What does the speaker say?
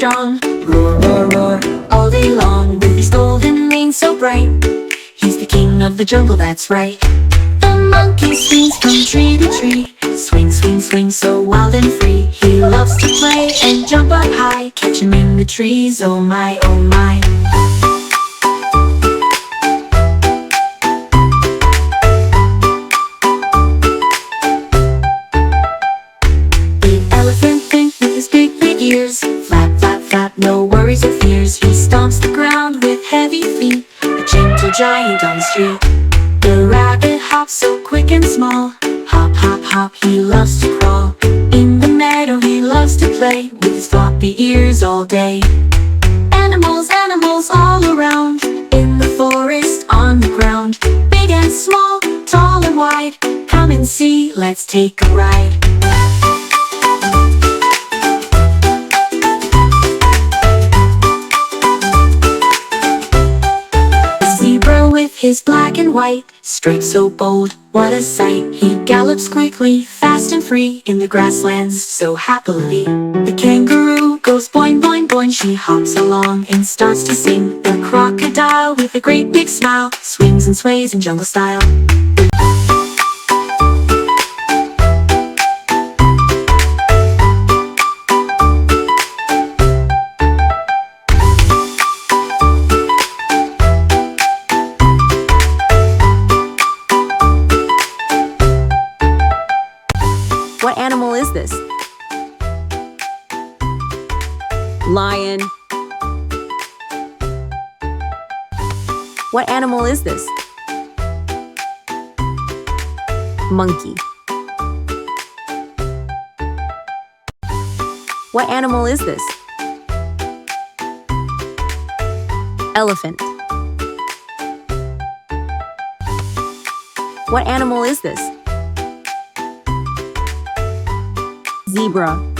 strong. Roar, roar, roar, all day long, with his golden mane so bright. He's the king of the jungle, that's right. The monkey swings from tree to tree, swing, swing, swing, so wild and free. He loves to play and jump up high, catch him in the trees, oh my, oh my. Ears, flap, flap, flap, no worries or fears. He stomps the ground with heavy feet, a gentle giant on the street. The rabbit hops so quick and small, hop, hop, hop, he loves to crawl. In the meadow he loves to play, with his floppy ears all day. Animals, animals all around, in the forest, on the ground. Big and small, tall and wide, come and see, let's take a ride. With his black and white stripes so bold, what a sight. He gallops quickly, fast and free, in the grasslands so happily. The kangaroo goes boing, boing, boing. She hops along and starts to sing. The crocodile with a great big smile swings and sways in jungle style. What animal is this? Lion. What animal is this? Monkey. What animal is this? Elephant. What animal is this? Zebra.